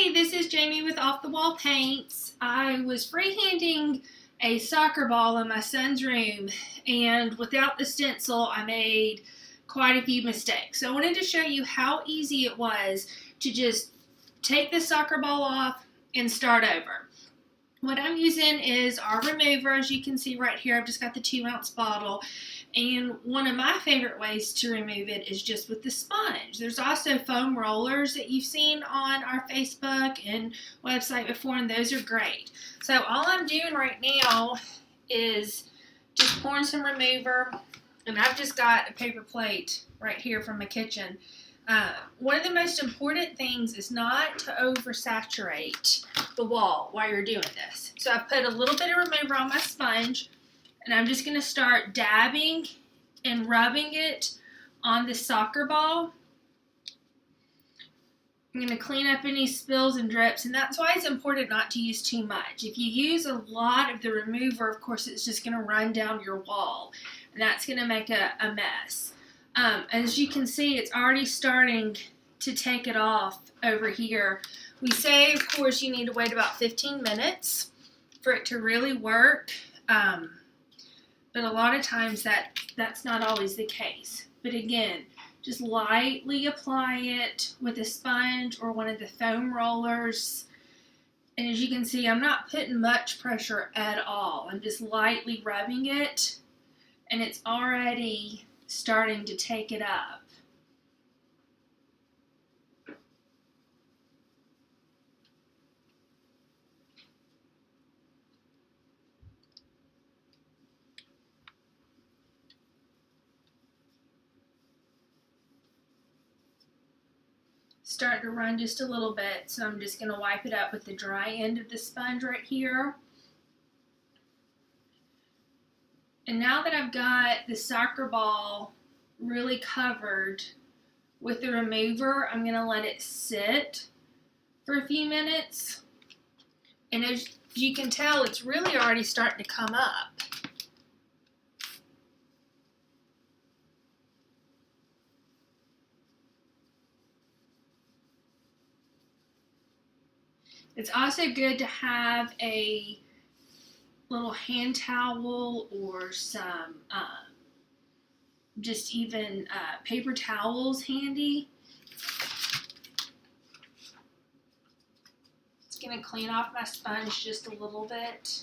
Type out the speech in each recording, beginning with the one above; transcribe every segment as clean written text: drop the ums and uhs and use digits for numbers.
Hey, this is Jamie with Off the Wall Paints. I was freehanding a soccer ball in my son's room, and without the stencil I made quite a few mistakes. So I wanted to show you how easy it was to just take the soccer ball off and start over. What I'm using is our remover. As you can see right here, I've just got the 2-ounce bottle. And one of my favorite ways to remove it is just with the sponge. There's also foam rollers that you've seen on our Facebook and website before, and those are great. So all I'm doing right now is just pouring some remover, and I've just got a paper plate right here from my kitchen. One of the most important things is not to oversaturate the wall while you're doing this. So I put a little bit of remover on my sponge, and I'm just going to start dabbing and rubbing it on the soccer ball. I'm going to clean up any spills and drips, and that's why it's important not to use too much. If you use a lot of the remover, of course, it's just going to run down your wall, and that's going to make a mess. As you can see, it's already starting to take it off over here. We say, of course, you need to wait about 15 minutes for it to really work. But a lot of times that's not always the case. But again, just lightly apply it with a sponge or one of the foam rollers. And as you can see, I'm not putting much pressure at all. I'm just lightly rubbing it, and it's already starting to take it up. Starting to run just a little bit, so I'm just going to wipe it up with the dry end of the sponge right here. And now that I've got the soccer ball really covered with the remover, I'm going to let it sit for a few minutes. And as you can tell, it's really already starting to come up. It's also good to have a little hand towel or some just even paper towels handy. It's going to clean off my sponge just a little bit.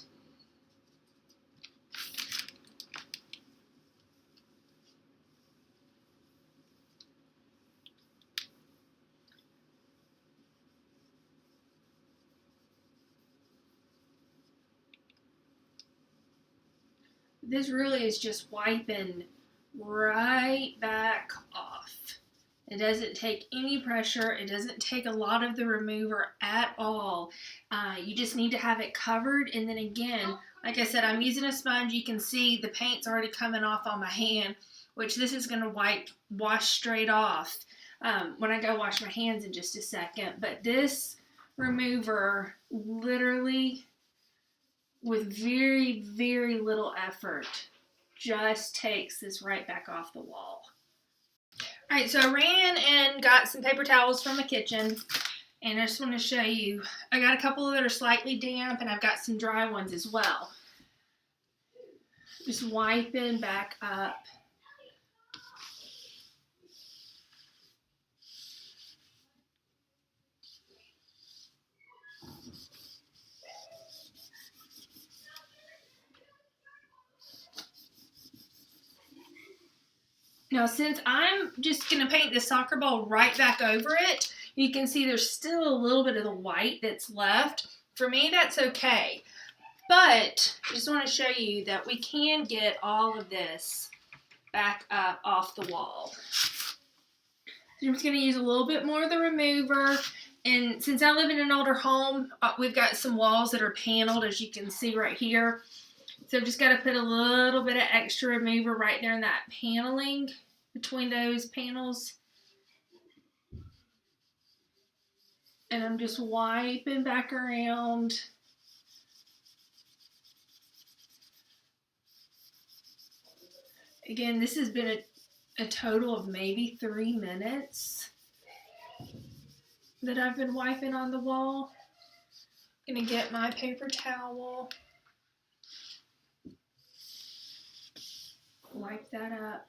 This really is just wiping right back off. It doesn't take any pressure. It doesn't take a lot of the remover at all. You just need to have it covered. And then again, like I said, I'm using a sponge. You can see the paint's already coming off on my hand, which this is going to wash straight off when I go wash my hands in just a second. But this remover literally, with very, very little effort, just takes this right back off the wall. Alright, so I ran and got some paper towels from the kitchen, and I just want to show you. I got a couple that are slightly damp, and I've got some dry ones as well. Just wiping back up. Now, since I'm just going to paint the soccer ball right back over it, you can see there's still a little bit of the white that's left. For me, that's okay. But I just want to show you that we can get all of this back up off the wall. So I'm just going to use a little bit more of the remover. And since I live in an older home, we've got some walls that are paneled, as you can see right here. So I've just got to put a little bit of extra remover right there in that paneling between those panels. And I'm just wiping back around. Again, this has been a total of maybe 3 minutes. that I've been wiping on the wall. I'm gonna get my paper towel, wipe that up.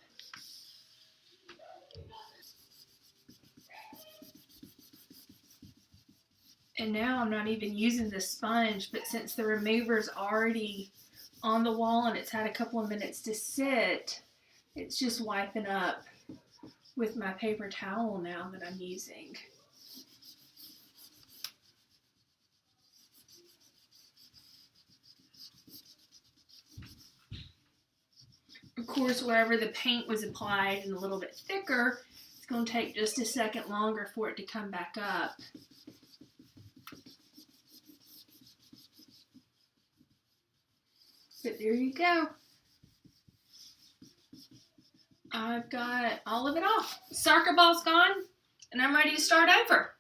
And now I'm not even using the sponge, but since the remover's already on the wall and it's had a couple of minutes to sit, it's just wiping up with my paper towel now that I'm using. Of course, wherever the paint was applied and a little bit thicker, it's going to take just a second longer for it to come back up. But there you go. I've got all of it off. Soccer ball's gone, and I'm ready to start over.